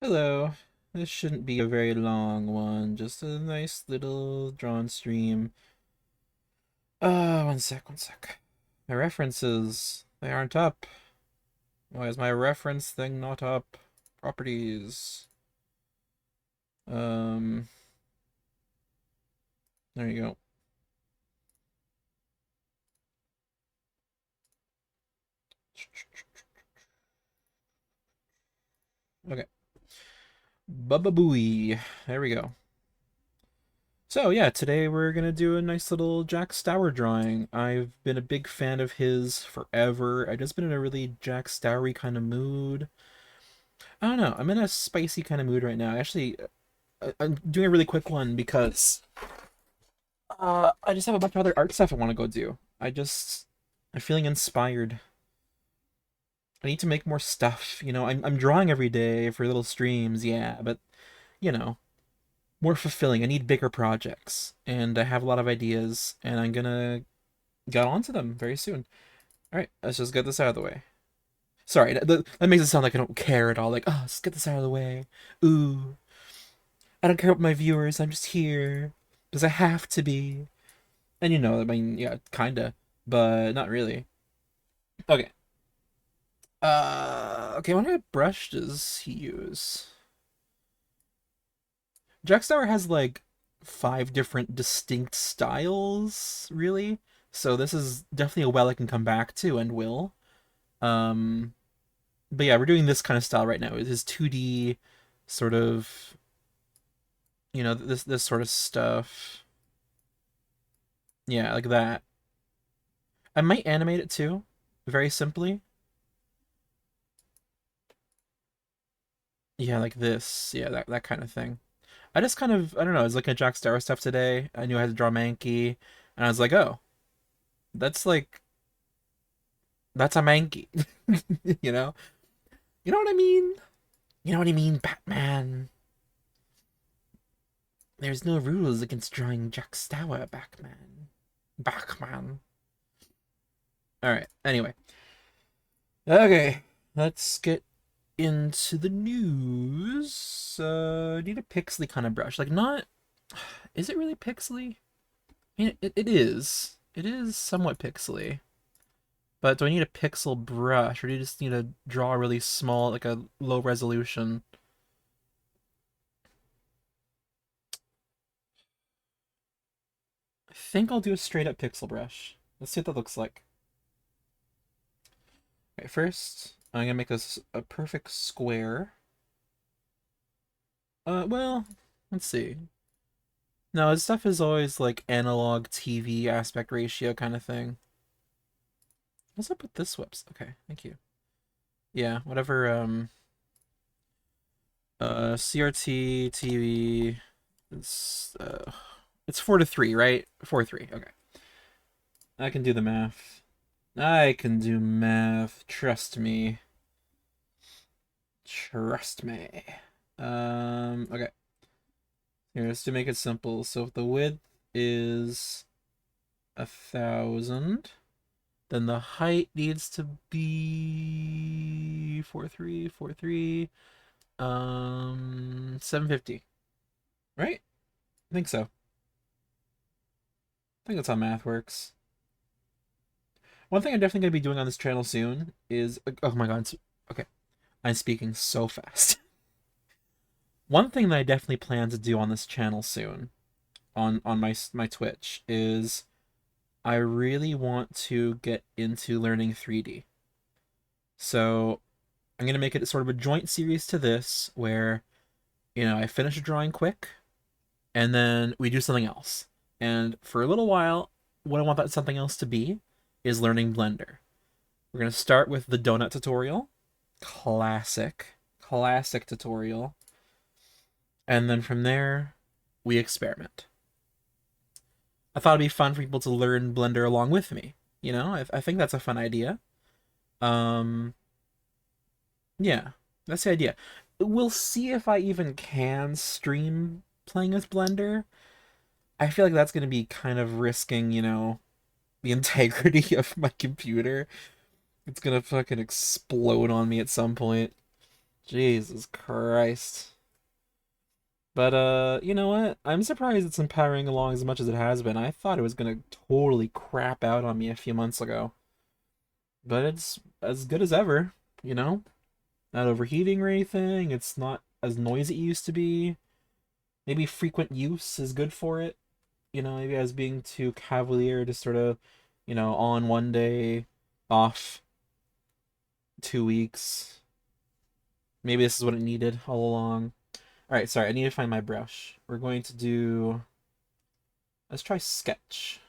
Hello. This shouldn't be a very long one, just a nice little drawn stream. One sec. My references, they aren't up. Why is my reference thing not up? Properties. Um, there you go. Okay. Bubba Booey. There we go. So yeah, today we're gonna do a nice little Jack Stauber drawing. I've been a big fan of his forever. I've just been in a really Jack Stauber kind of mood. I don't know. I'm in a spicy kind of mood right now. Actually, I'm doing a really quick one because I just have a bunch of other art stuff I want to go do. I'm feeling inspired. I need to make more stuff. I'm drawing every day for little streams, yeah, but you know, more fulfilling. I need bigger projects, and I have a lot of ideas, and I'm gonna get onto them very soon. All right, let's just get this out of the way. Sorry, that makes it sound like I don't care at all. Like, oh, let's get this out of the way. Ooh, I don't care about my viewers. I'm just here because I have to be. And I mean, yeah, kinda, but not really. Okay. Okay, what kind of brush does he use? Jack Stauber has like five different distinct styles, really. So this is definitely a well I can come back to and will. Um, but yeah, we're doing this kind of style right now. It is 2D sort of, this sort of stuff. Yeah, like that. I might animate it too, very simply. Yeah, like this. Yeah, that kind of thing. I just kind of, I don't know, I was looking at Jack Stauber stuff today. I knew I had to draw Mankey, and I was like, oh, that's like, that's a Mankey. you know? You know what I mean? You know what I mean, Batman? There's no rules against drawing Jack Stauber, Batman. Batman. Alright, anyway. Okay, let's get into the news. I need a pixely kind of brush. Like, not. Is it really pixely? I mean, it is. It is somewhat pixely. But do I need a pixel brush, or do you just need to draw really small, like a low resolution? I think I'll do a straight up pixel brush. Let's see what that looks like. Okay, first, I'm gonna make this a perfect square. Well, let's see. No, this stuff is always like analog TV aspect ratio kind of thing. What's up with this whoops? Okay, thank you. Yeah, whatever, CRT TV, it's 4:3, right? 4:3, okay. I can do the math. I can do math, trust me. Trust me. Okay. Here, just to make it simple. So if the width is 1,000, then the height needs to be 4,343, 750. Right? I think so. I think that's how math works. One thing I'm definitely going to be doing on this channel soon is, oh my god, okay. I'm speaking so fast. One thing that I definitely plan to do on this channel soon, on my Twitch, is I really want to get into learning 3D. So I'm gonna make it sort of a joint series to this, where I finish a drawing quick, and then we do something else. And for a little while, what I want that something else to be is learning Blender. We're gonna start with the donut tutorial, classic tutorial, and then from there we experiment. I thought it'd be fun for people to learn Blender along with me. I think that's a fun idea. Um, yeah, that's the idea. We'll see if I even can stream playing with Blender. I feel like that's going to be kind of risking, the integrity of my computer. It's going to fucking explode on me at some point. Jesus Christ. But you know what? I'm surprised it's empowering along as much as it has been. I thought it was gonna totally crap out on me a few months ago. But it's as good as ever, you know? Not overheating or anything. It's not as noisy it used to be. Maybe frequent use is good for it. Maybe I was being too cavalier to sort of, on one day, off 2 weeks. Maybe this is what it needed all along. All right, sorry, I need to find my brush. We're going to do. Let's try sketch.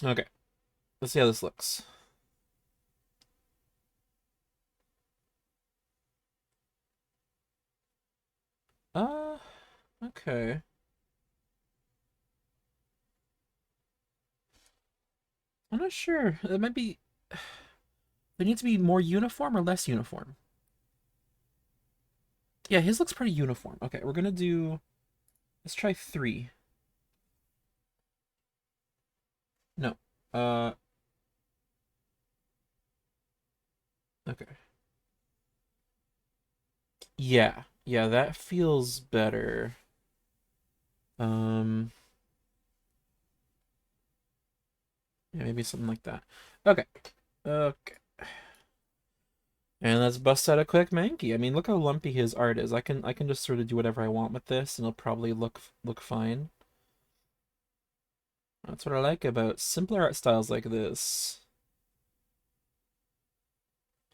Okay, let's see how this looks. Uh, okay. I'm not sure. It might be. It needs to be more uniform or less uniform. Yeah, his looks pretty uniform. Okay, we're gonna do. Let's try 3. No. Uh. Okay. Yeah. Yeah, that feels better. Um. Yeah, maybe something like that. Okay. Okay. And let's bust out a quick Mankey. I mean, look how lumpy his art is. I can just sort of do whatever I want with this, and it'll probably look fine. That's what I like about simpler art styles like this.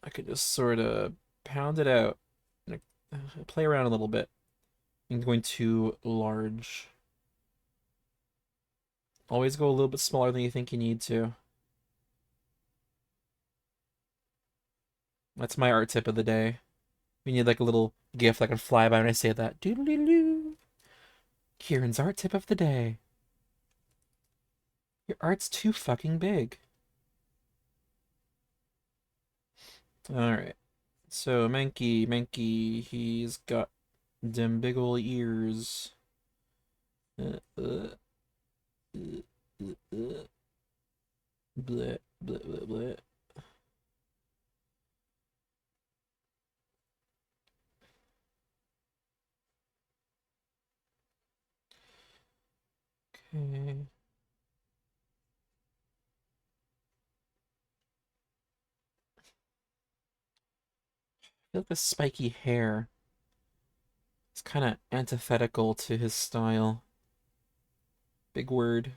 I could just sort of pound it out, and play around a little bit. I'm going too large. Always go a little bit smaller than you think you need to. That's my art tip of the day. We need like a little gif that can fly by when I say that. Doodle-doo. Kieran's art tip of the day. Your art's too fucking big. Alright. So, Mankey, he's got them big ol' ears. Uh, uh, Bleh, bleh, bleh, bleh. Okay. I feel like the spiky hair is kind of antithetical to his style. Big word.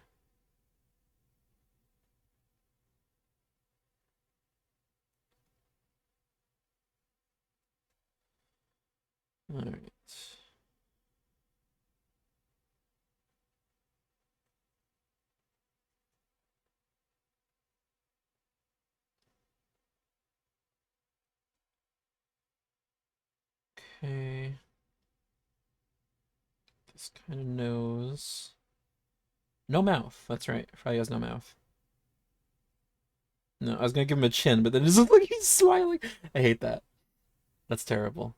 Alright. Okay. This kind of nose. No mouth. That's right. Probably has no mouth. No, I was gonna give him a chin, but then it's just like he's smiling. I hate that. That's terrible.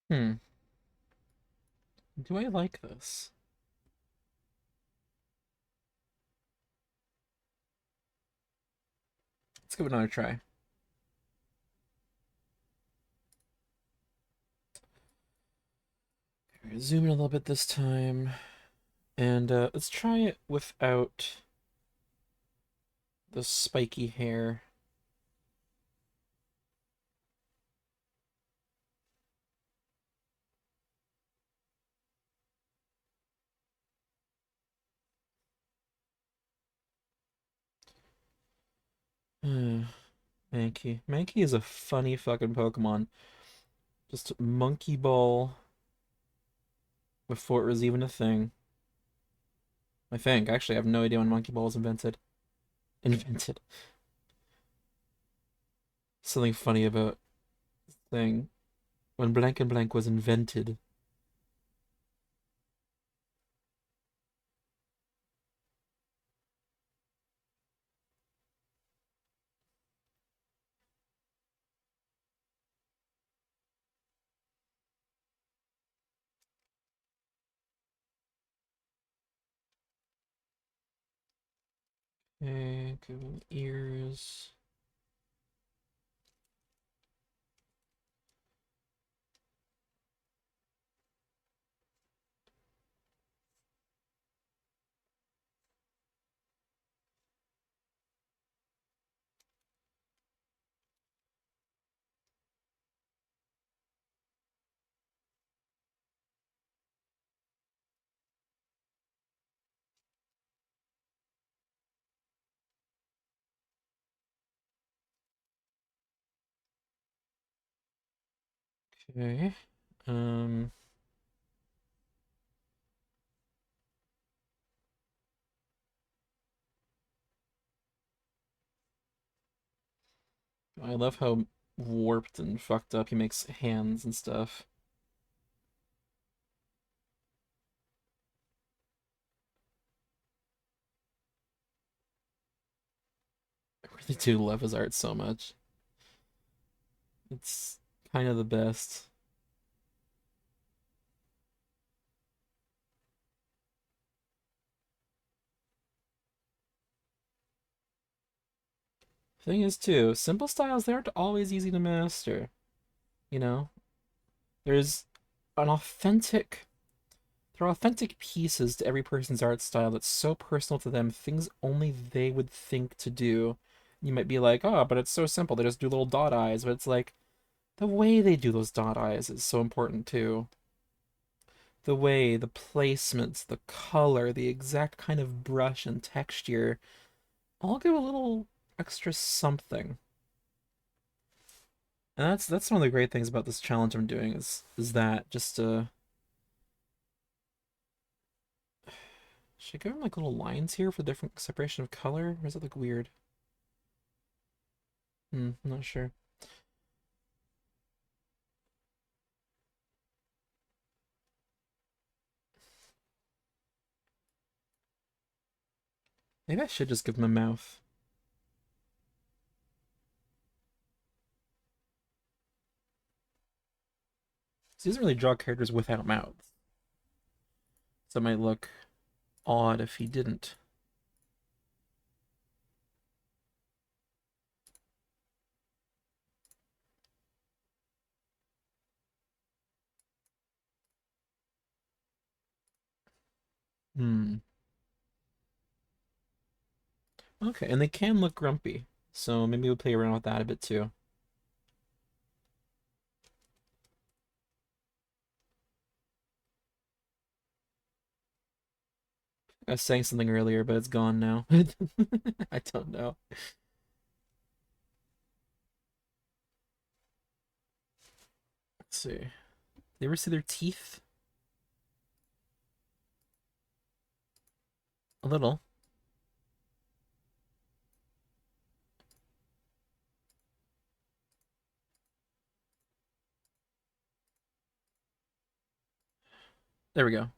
Hmm. Do I like this? Let's give it another try. Zoom in a little bit this time. And let's try it without the spiky hair. Mankey. Mankey is a funny fucking Pokemon. Just monkey ball before it was even a thing. I think. Actually, I have no idea when monkey ball was invented. Invented. Something funny about thing. When blank and blank was invented. Okay, give him ears. Okay. Um, I love how warped and fucked up he makes hands and stuff. I really do love his art so much. It's kind of the best. Thing is, too, simple styles, they aren't always easy to master. You know? There's an authentic There are authentic pieces to every person's art style that's so personal to them, things only they would think to do. You might be like, oh, but it's so simple. They just do little dot eyes. But it's like, the way they do those dot eyes is so important too. The way, the placements, the color, the exact kind of brush and texture all give a little extra something. And that's one of the great things about this challenge I'm doing is that just should I give him like little lines here for different separation of color? Or does it look weird? I'm not sure. Maybe I should just give him a mouth. He doesn't really draw characters without mouths. So it might look odd if he didn't. Hmm. Okay, and they can look grumpy. So maybe we'll play around with that a bit too. I was saying something earlier, but it's gone now. I don't know. Let's see. You ever see their teeth? A little. There we go.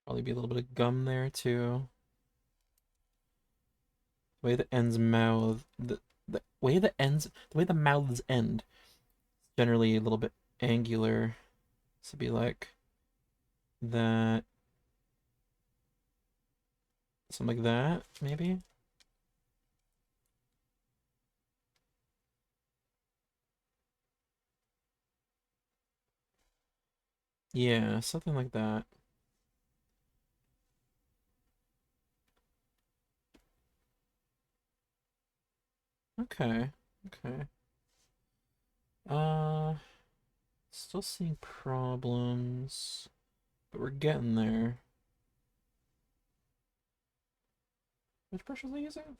Probably be a little bit of gum there too. The way the ends mouth, the way the way the mouths end, generally a little bit angular. So be like that, something like that, maybe. Yeah, something like that. Okay. Okay. Uh, Still seeing problems, but we're getting there. Which brush was I using?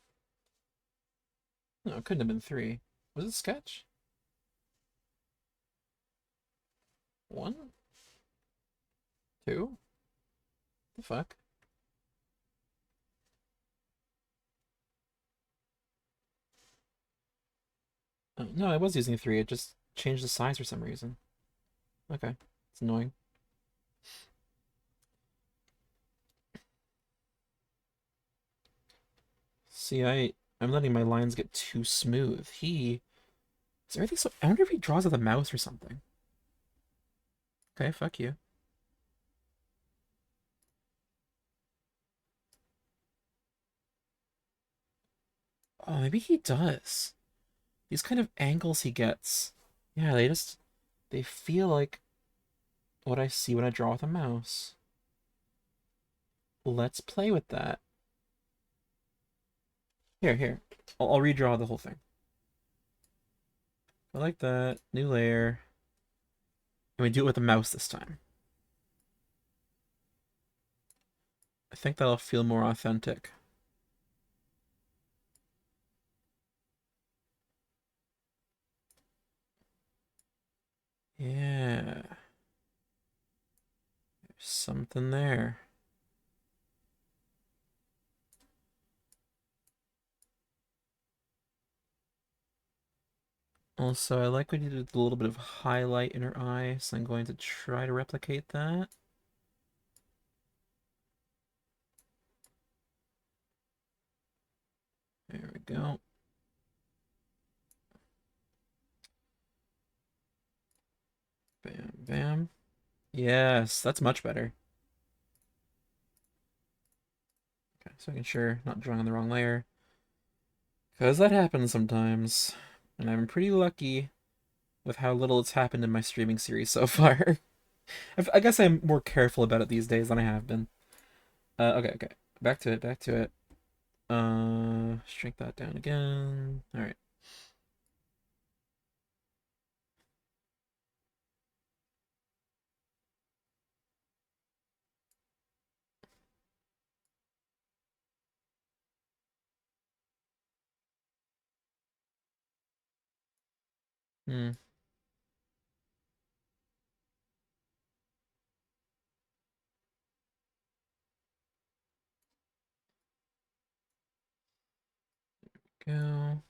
No, it couldn't have been three. Was it sketch? One? Two? The fuck? No, I was using three. It just changed the size for some reason. Okay. It's annoying. See, I'm letting my lines get too smooth. Is there anything so I wonder if he draws with a mouse or something. Okay, fuck you. Oh, maybe he does. These kind of angles he gets. Yeah, they feel like what I see when I draw with a mouse. Let's play with that. Here. I'll redraw the whole thing. I like that. New layer. And we do it with a mouse this time. I think that'll feel more authentic. Yeah. There's something there. Also, I like when you did a little bit of highlight in her eye, so I'm going to try to replicate that. There we go. Bam, bam. Yes, that's much better. Okay, so making sure not drawing on the wrong layer. Because that happens sometimes. And I'm pretty lucky with how little it's happened in my streaming series so far. I guess I'm more careful about it these days than I have been. Okay. Back to it. Shrink that down again. Alright. Hmm. Go.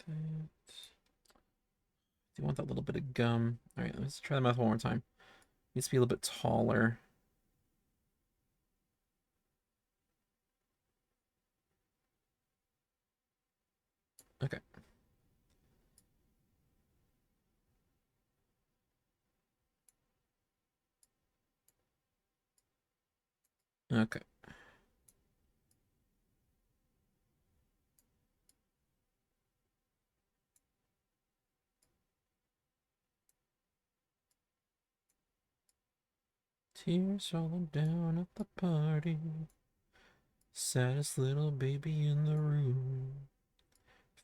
That. Do you want that little bit of gum? Alright, let's try the mouth one more time. Needs to be a little bit taller. Okay. Okay. Tears falling down at the party. Saddest little baby in the room.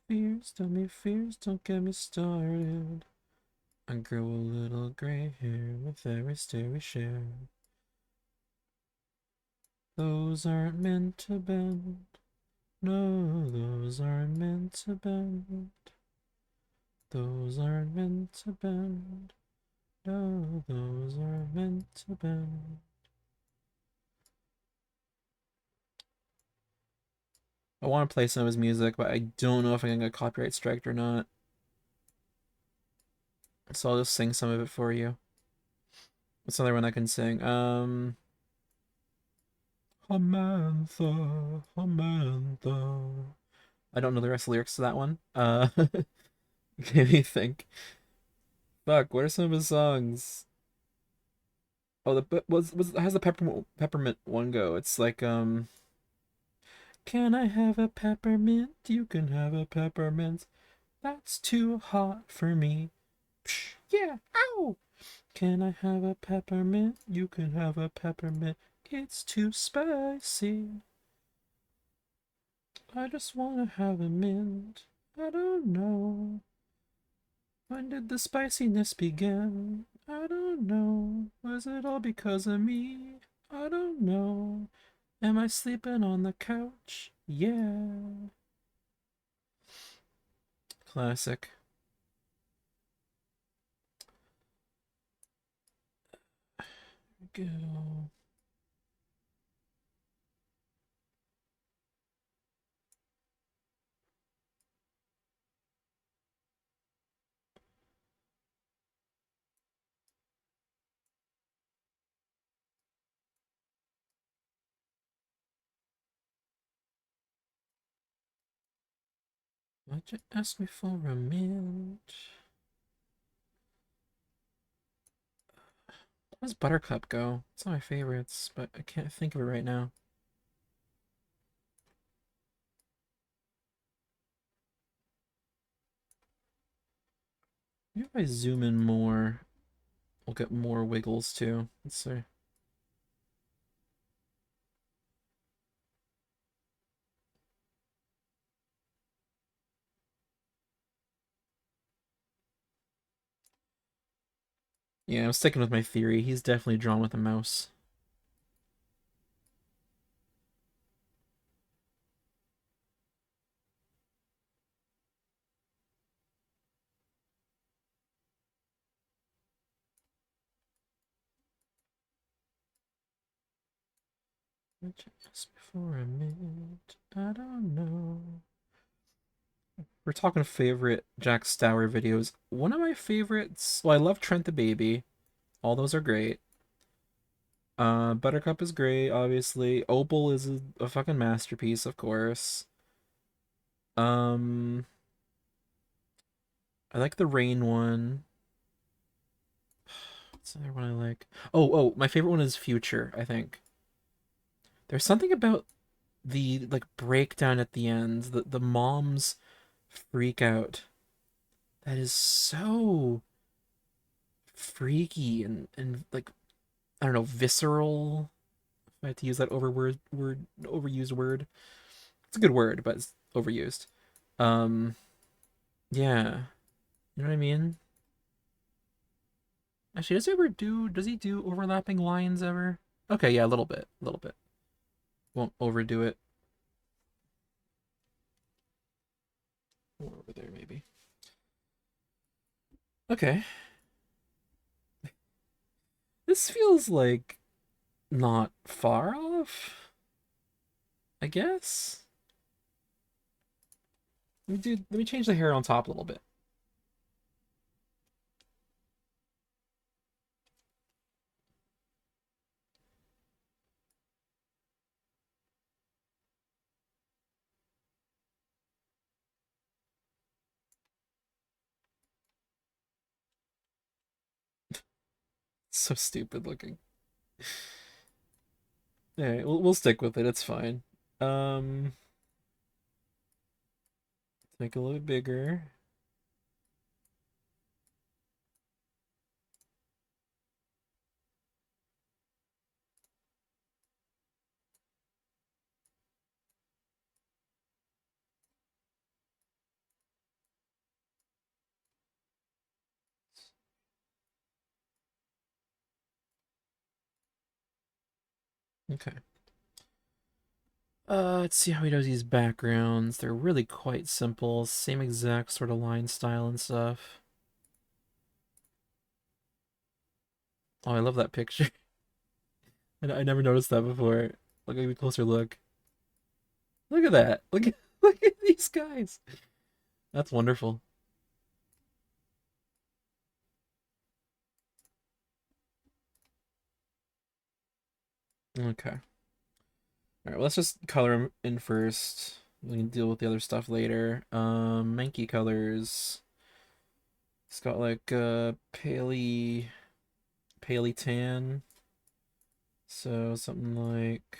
Fears, tell me fears, don't get me started. I grow a little gray hair with every stare we share. Those aren't meant to bend. No, those aren't meant to bend. Those aren't meant to bend. No, those aren't meant to bend. I want to play some of his music, but I don't know if I'm gonna get copyright striked or not. So I'll just sing some of it for you. What's another one I can sing? Samantha, Samantha. I don't know the rest of the lyrics to that one. Can you think? Fuck, what are some of his songs? Oh, the was how's the peppermint one go? It's like Can I have a peppermint? You can have a peppermint. That's too hot for me. Psh, yeah, ow! Can I have a peppermint? You can have a peppermint. It's too spicy. I just wanna have a mint. I don't know. When did the spiciness begin? I don't know. Was it all because of me? I don't know. Am I sleeping on the couch? Yeah. Classic. Go. Why'd you ask me for a mint? How does Buttercup go? It's one of my favorites, but I can't think of it right now. Maybe if I zoom in more, we'll get more wiggles too. Let's see. Yeah, I'm sticking with my theory. He's definitely drawn with a mouse. Why'd you ask me for a mint? I don't know. We're talking favorite Jack Stauber videos. One of my favorites. Well, I love Trent the Baby. All those are great. Buttercup is great, obviously. Opal is a fucking masterpiece, of course. Um, I like the Rain one. What's the other one I like? Oh, my favorite one is Future, I think. There's something about the like breakdown at the end, the mom's freak out. That is so freaky and like I don't know, visceral. If I had to use that overused word. It's a good word, but it's overused. Um, yeah, you know what I mean. Actually, does he do overlapping lines ever? Okay, yeah, a little bit. Won't overdo it. More over there, maybe. Okay, this feels like not far off, I guess. Let me change the hair on top a little bit. So stupid looking. Alright, we'll stick with it. It's fine. Um, make it a little bit bigger. Okay. Let's see how he does these backgrounds. They're really quite simple. Same exact sort of line style and stuff. Oh, I love that picture. I never noticed that before. Look at a closer look. Look at that. Look at these guys. That's wonderful. Okay. All right, well, let's just color him in first. We can deal with the other stuff later. Mankey colors. It's got like paley tan. So something like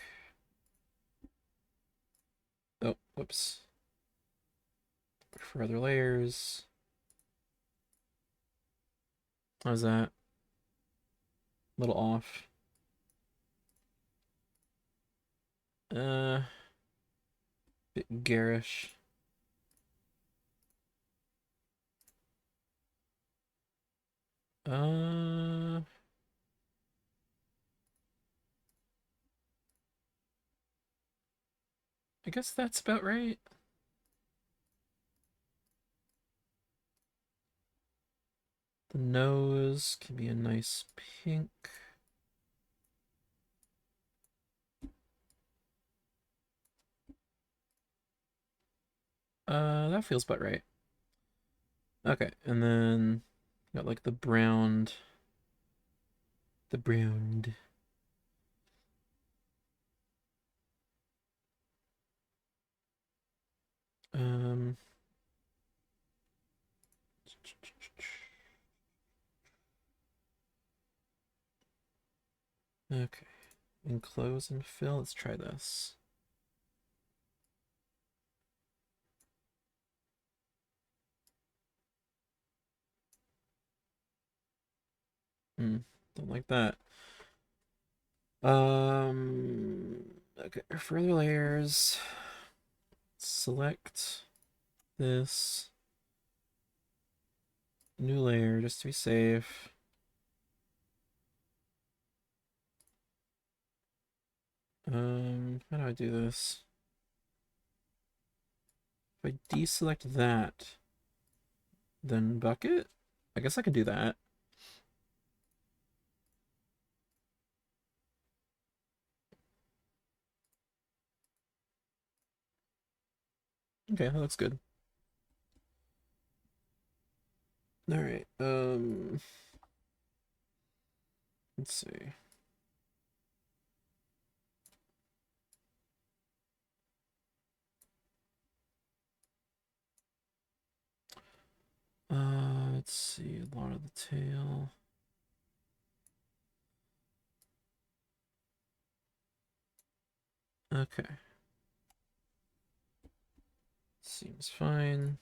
Whoops. For other layers. How's that? A little off. Bit garish. Uh, I guess that's about right. The nose can be a nice pink. That feels about right. Okay, and then got like the browned. The browned. Um, okay. Enclose and fill. Let's try this. Don't like that. Okay, further layers. Select this. New layer just to be safe. How do I do this? If I deselect that, then bucket? I guess I can do that. Okay, that looks good. All right. Let's see. Let's see. A lot of the tail. Okay. Seems fine.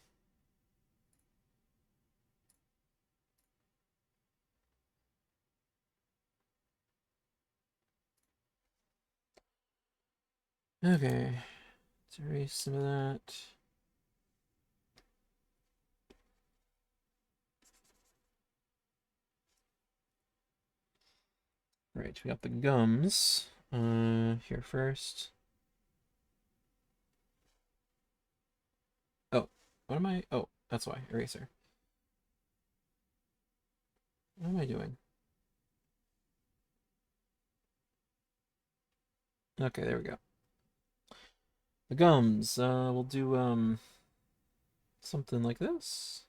Okay. Let's erase some of that. Right, we got the gums. Here first. Oh, what am I? Oh, that's why. Eraser. What am I doing? Okay, there we go. The gums. We'll do something like this.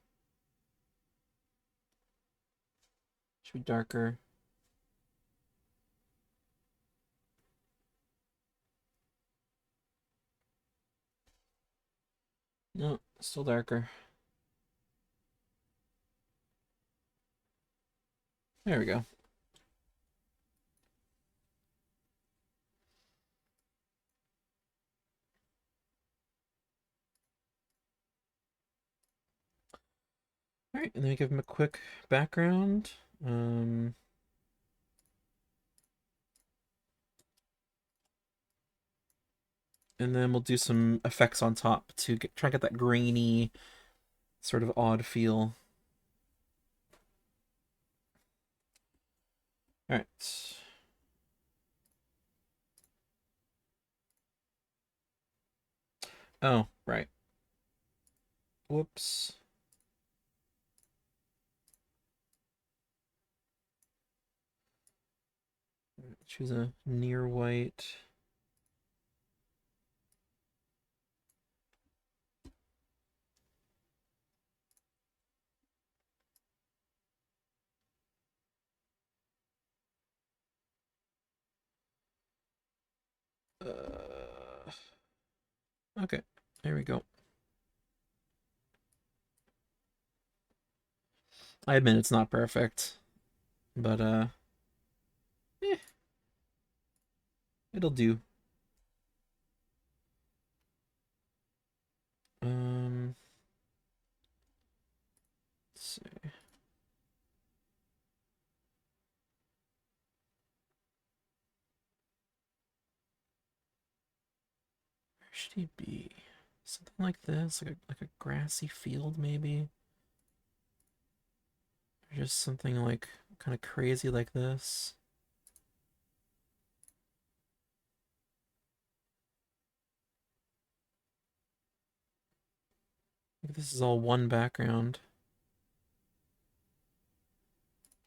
Should be darker. No, still darker. There we go. All right, and then we give him a quick background. And then we'll do some effects on top to try and get that grainy, sort of odd feel. All right. Oh, right. Whoops. Choose a near white. Okay, there we go. I admit it's not perfect, but eh, it'll do. see. Where should he be? Something like this, like a grassy field, maybe? Or just something like kind of crazy like this. Like this is all one background.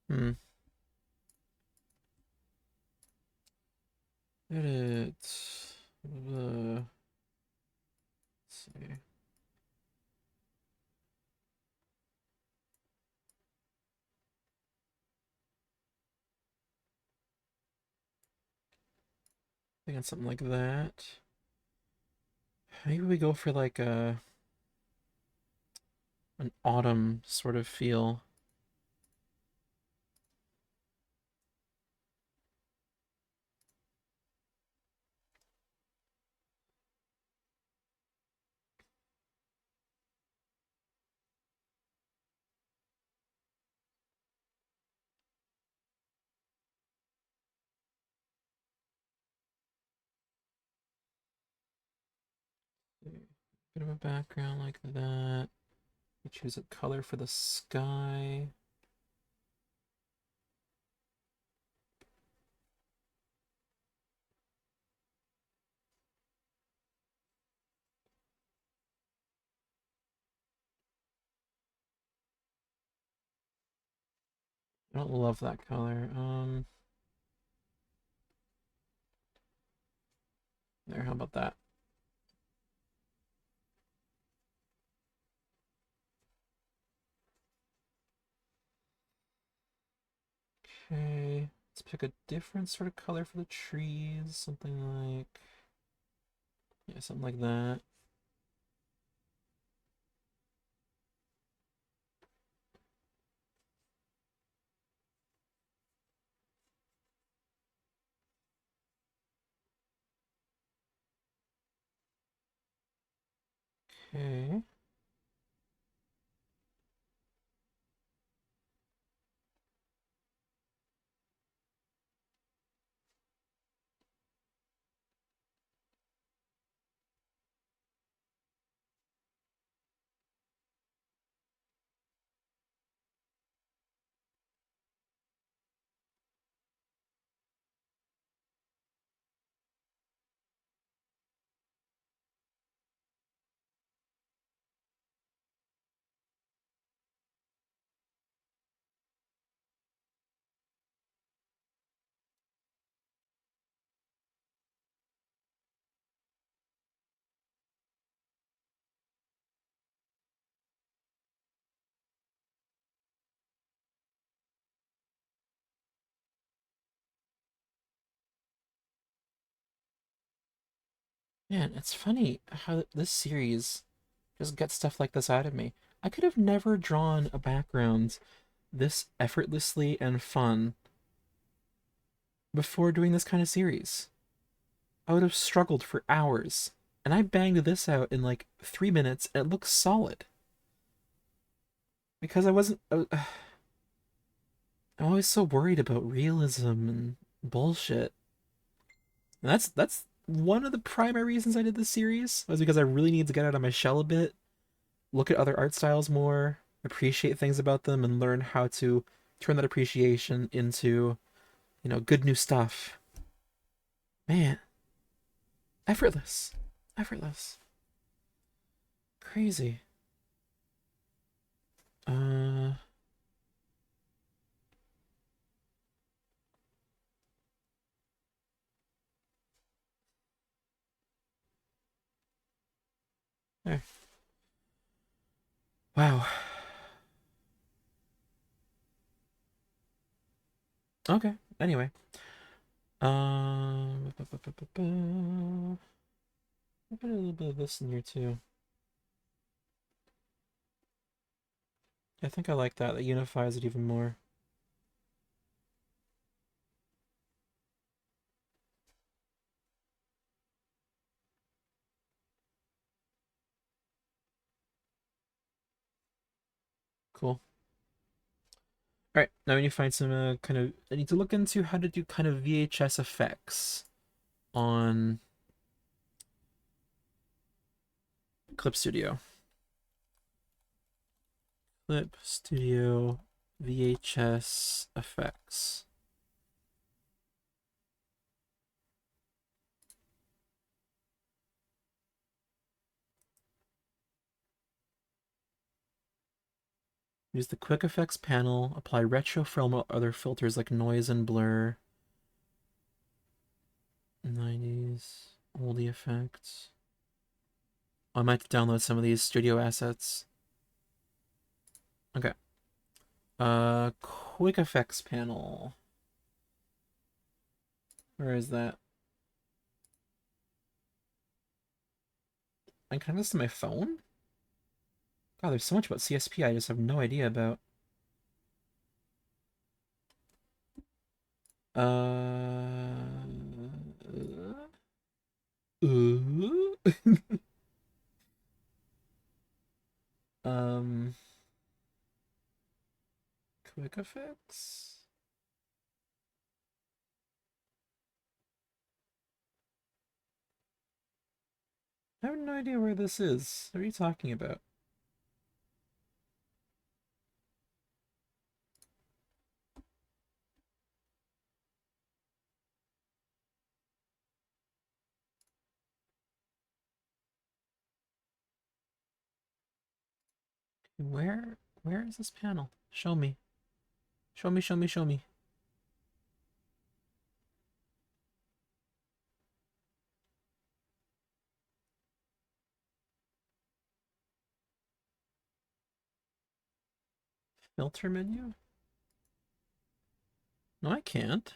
Hmm. Edit. Let's see. Thinking something like that. Maybe we go for like a an autumn sort of feel. Bit of a background like that. We choose a color for the sky. I don't love that color. There, how about that? Okay, let's pick a different sort of color for the trees. Something like, yeah, something like that. Okay. Man, it's funny how this series just gets stuff like this out of me. I could have never drawn a background this effortlessly and fun before doing this kind of series. I would have struggled for hours. And I banged this out in like 3 minutes and it looks solid. Because I wasn't. I'm always so worried about realism and bullshit. And that's one of the primary reasons I did this series was because I really need to get out of my shell a bit, look at other art styles more, appreciate things about them, and learn how to turn that appreciation into, good new stuff. Man, effortless, effortless, crazy. Uh, there. Wow. Okay. Anyway, I'll put a little bit of this in here too. I think I like that. That unifies it even more. Cool. All right, now we need to find some I need to look into how to do kind of VHS effects on Clip Studio. Clip Studio VHS effects. Use the quick effects panel, apply retro film or other filters like noise and blur. 90s, oldie effects. I might have to download some of these studio assets. Okay. Quick effects panel. Where is that? I can this to my phone? God, there's so much about CSP I just have no idea about. Uh, um, quick effects. I have no idea where this is. What are you talking about? Where is this panel? Show me. Show me, show me, show me. Filter menu? No, I can't.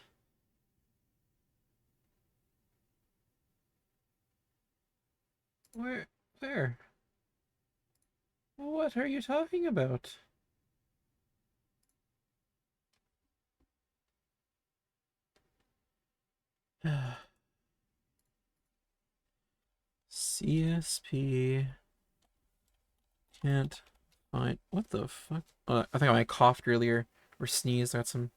Where? Where? What are you talking about? CSP can't find. What the fuck? I think I coughed earlier or sneezed. I got something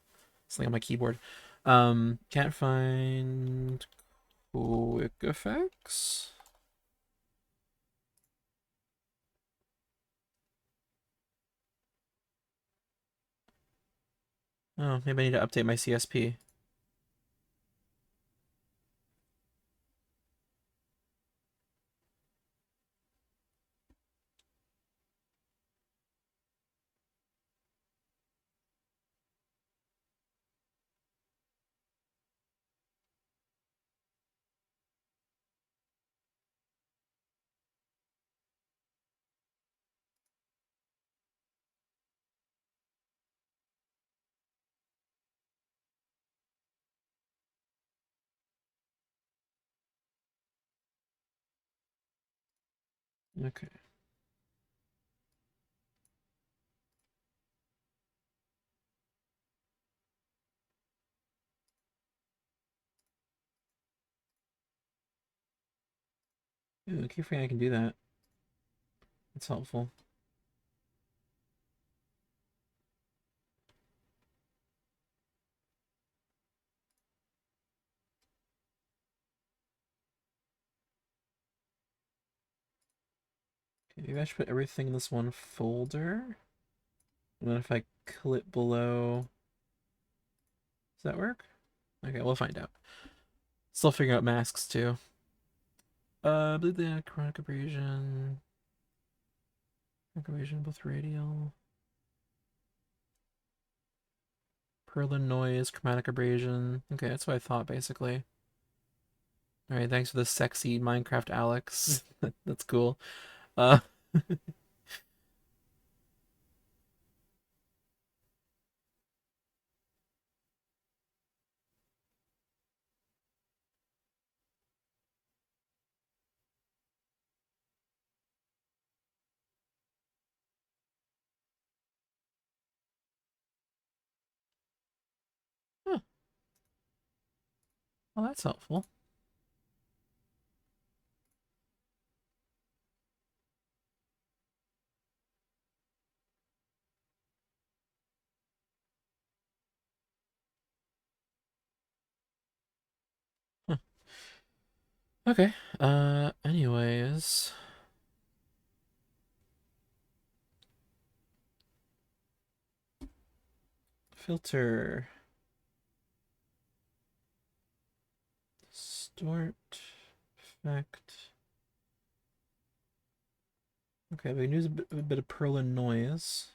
on my keyboard. Can't find quick effects. Oh, maybe I need to update my CSP. Okay. Ooh, keep forgetting I can do that. That's helpful. Okay, maybe I should put everything in this one folder. And then if I clip below, does that work? Okay, we'll find out. Still figuring out masks too. I believe the chronic abrasion. Chronic abrasion, both radial. Perlin noise, chromatic abrasion. Okay, that's what I thought basically. Alright, thanks for the sexy Minecraft Alex. That's cool. Uh huh, well that's helpful. Okay. Anyways. Filter. Distort. Effect. Okay, we can use a bit of Perlin noise.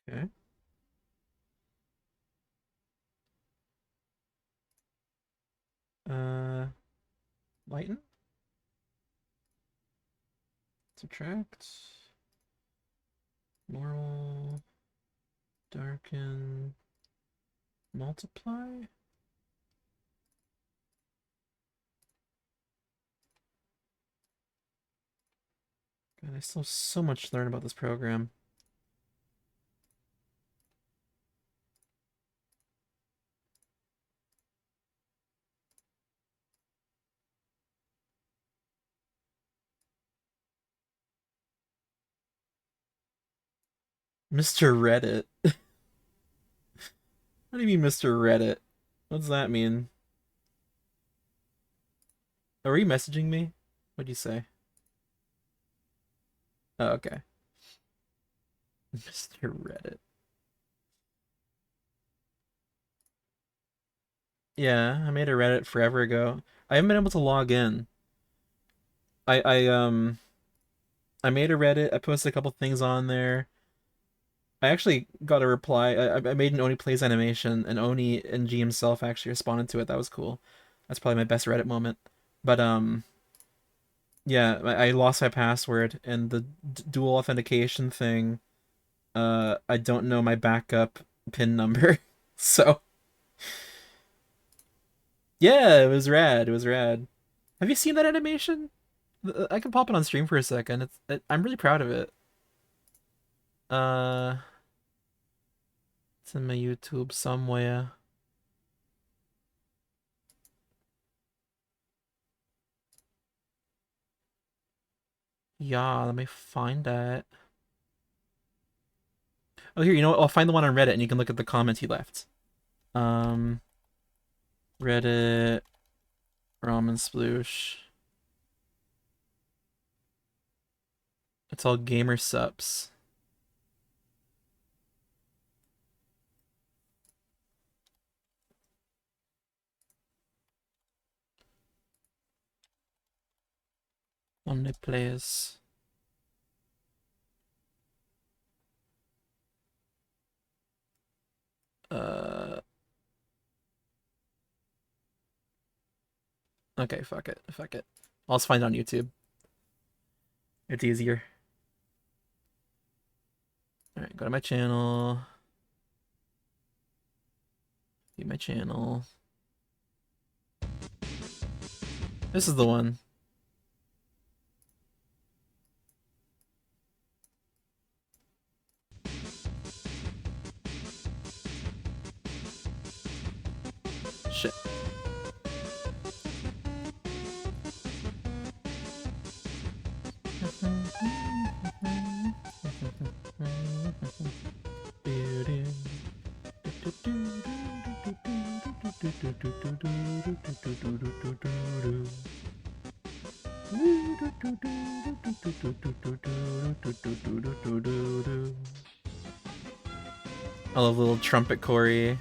Okay. Uh, Lighten. Subtract. Normal. Darken. Multiply. God, I still have so much to learn about this program. Mr. Reddit. What do you mean, Mr. Reddit? What's that mean? Oh, are you messaging me? What'd you say? Oh, okay. Mr. Reddit. Yeah, I made a Reddit forever ago. I haven't been able to log in. I I made a Reddit. I posted a couple things on there. I actually got a reply. I made an Oni plays animation, and Oni and G himself actually responded to it. That was cool. That's probably my best Reddit moment. But yeah, I lost my password and the dual authentication thing. I don't know my backup PIN number, so yeah, it was rad. It was rad. Have you seen that animation? I can pop it on stream for a second. I'm really proud of it. Uh, it's in my YouTube somewhere. Yeah, let me find that. Oh, here, you know what? I'll find the one on Reddit and you can look at the comment he left. Um, Reddit, Ramen Sploosh. It's all gamer subs. Only players. Uh, okay, fuck it. Fuck it. I'll just find it on YouTube. It's easier. Alright, go to my channel. View my channel. This is the one. Shit. I love little trumpet Corey.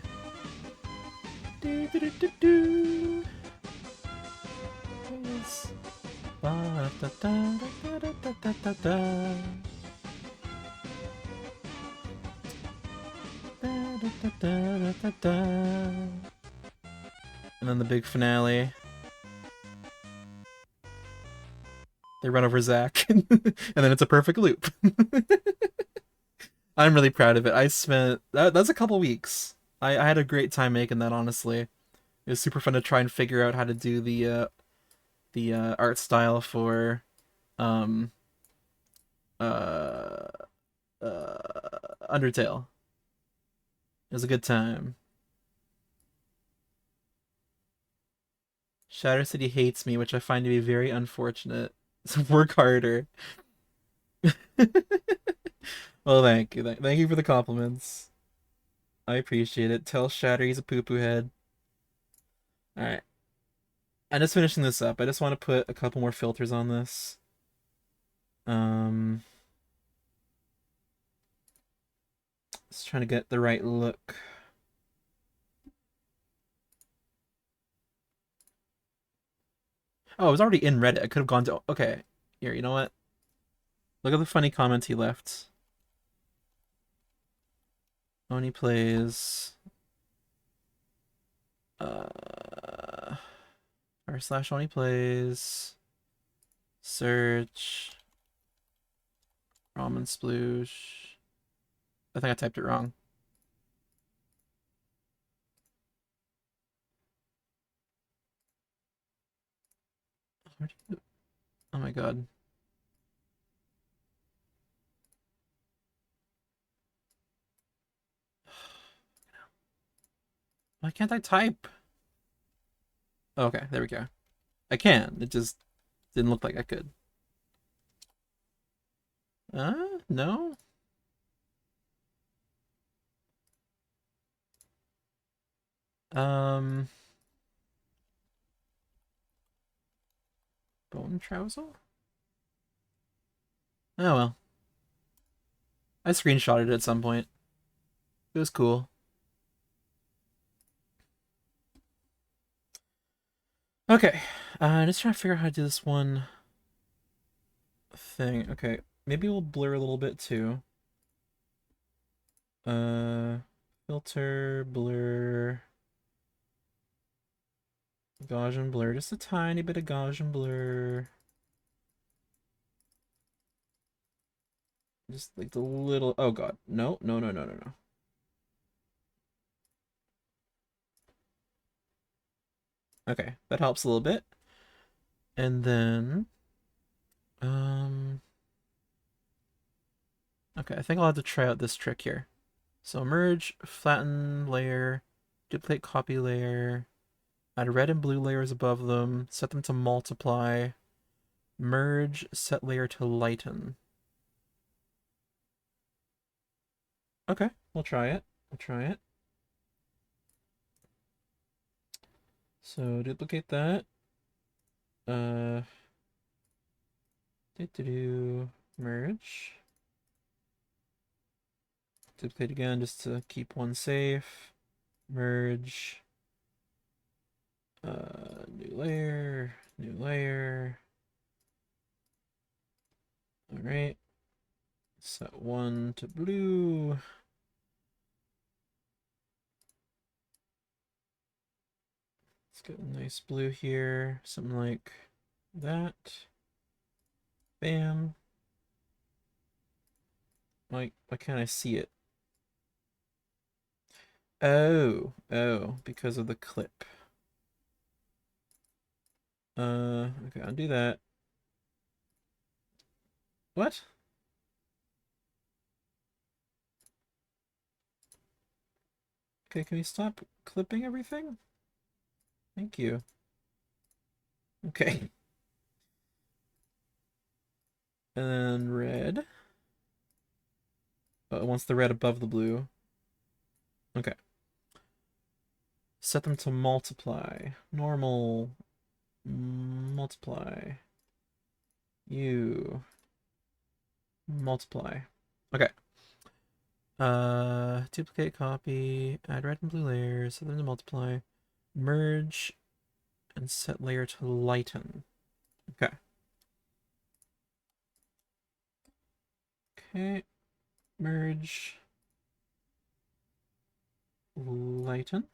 And then the big finale. They run over Zach, and then it's a perfect loop. I'm really proud of it. I spent that's a couple weeks. I had a great time making that, honestly. It was super fun to try and figure out how to do the the art style for um uh Undertale. It was a good time. Shadow City hates me, which I find to be very unfortunate. So work harder. Well, thank you. Thank you for the compliments. I appreciate it. Tell Shatter he's a poo-poo head. Alright. I'm just finishing this up. I just want to put a couple more filters on this. Um, just trying to get the right look. Oh, it was already in Reddit. I could have gone to... Okay. Here, you know what? Look at the funny comments he left. Oni plays... r/ Oni plays... Search... Ramen sploosh... I think I typed it wrong. Oh my god. Why can't I type? Okay, there we go. I can. It just didn't look like I could. No? Um, Bone trouser? Oh well. I screenshotted it at some point. It was cool. Okay. Just trying to figure out how to do this one thing. Okay. Maybe we'll blur a little bit too. Uh, Filter, blur, Gaussian blur. Just a tiny bit of Gaussian blur. Just like the little... Oh god. No, no, no, no, no, no. Okay, that helps a little bit. And then... Okay, I think I'll have to try out this trick here. So merge, flatten layer, duplicate copy layer, add red and blue layers above them, set them to multiply, merge, set layer to lighten. Okay, we'll try it. We'll try it. So duplicate that. Merge. Duplicate again just to keep one safe. Merge. New layer, new layer. All right. Set one to blue. Let's get a nice blue here. Something like that. Bam. Why can't I see it? Oh, because of the clip. Okay, undo that. What? Okay, can you stop clipping everything? Thank you. Okay. And then red. Oh, it wants the red above the blue. Okay. Set them to multiply. Normal. Multiply. You. Multiply. Okay. Duplicate copy, add red and blue layers, set them to multiply, merge, and set layer to lighten. Okay. Okay. Merge. Lighten.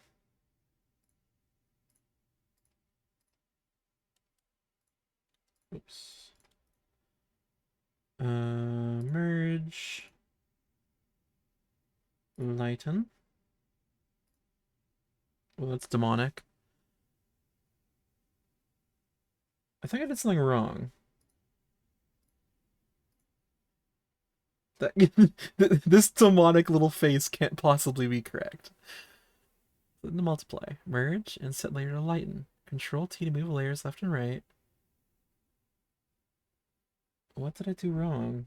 Oops. Merge. Lighten. Well, that's demonic. I think I did something wrong. That this demonic little face can't possibly be correct. Flip to multiply. Merge and set layer to lighten. Control T to move layers left and right. What did I do wrong?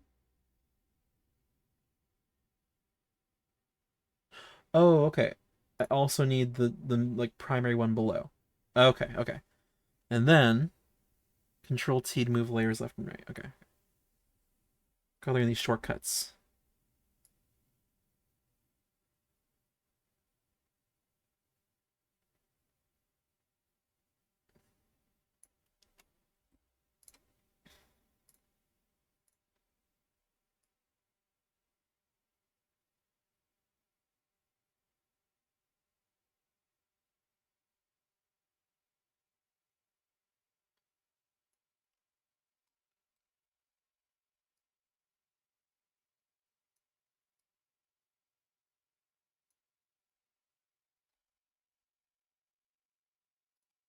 Oh, okay. I also need the like primary one below. Okay, okay. And then Control T to move layers left and right. Okay. Gotta learn these shortcuts.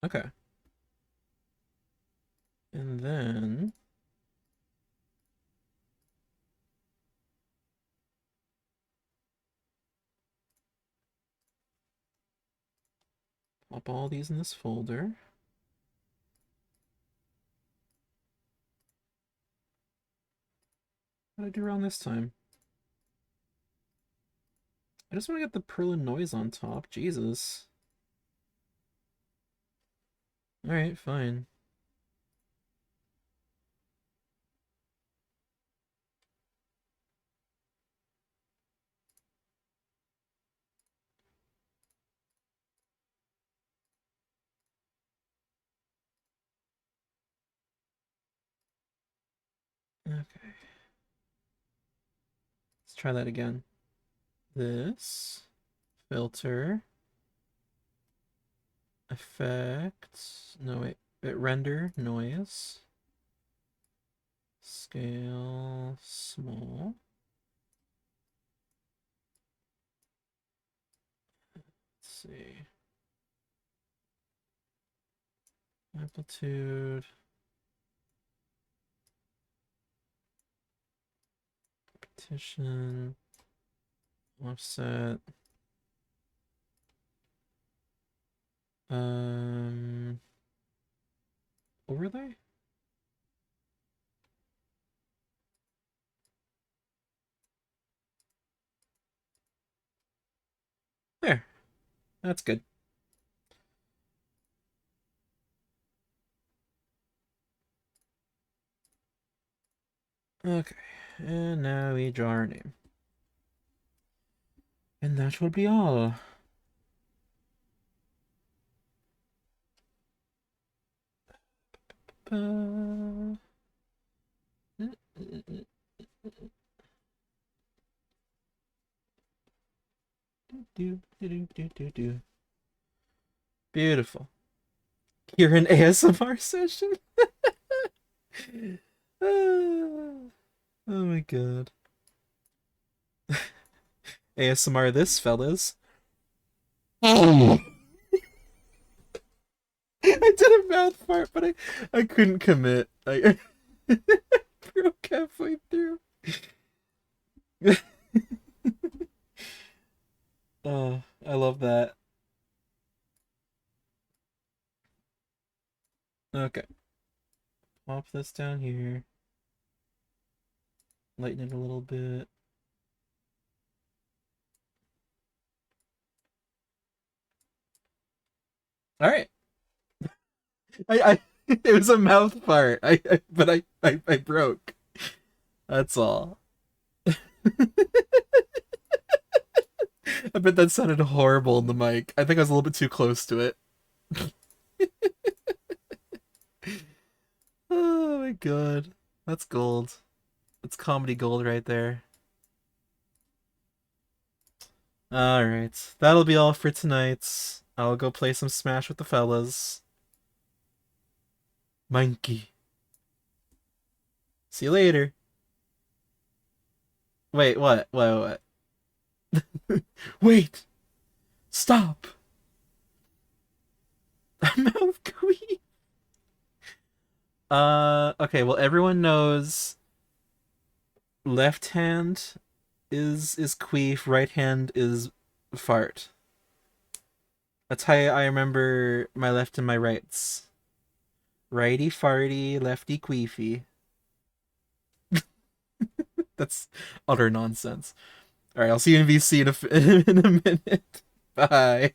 Okay. And then pop all these in this folder. What did I do wrong this time? I just want to get the Perlin noise on top. Jesus. Alright, fine. Okay. Let's try that again. This. Filter. Effect. No, wait. Render. Noise. Scale. Small. Let's see. Amplitude. Repetition. Offset. Overlay? There. That's good. Okay. And now we draw our name. And that will be all. Beautiful. You're an ASMR session? Oh my god. ASMR this, fellas. I did a mouth fart, but I couldn't commit. I broke halfway through. Oh, I love that. Okay. Pop this down here. Lighten it a little bit. All right. I it was a mouth fart. But I broke. That's all. I bet that sounded horrible in the mic. I think I was a little bit too close to it. Oh my god. That's gold. That's comedy gold right there. Alright. That'll be all for tonight. I'll go play some Smash with the fellas. Mankey. See you later. Wait, what? What? Wait! Stop! Mouth queen! Okay, well everyone knows left hand is queef, right hand is fart. That's how I remember my left and my rights. Righty farty, lefty queefy. That's utter nonsense. All right, I'll see you in VC in a minute. Bye.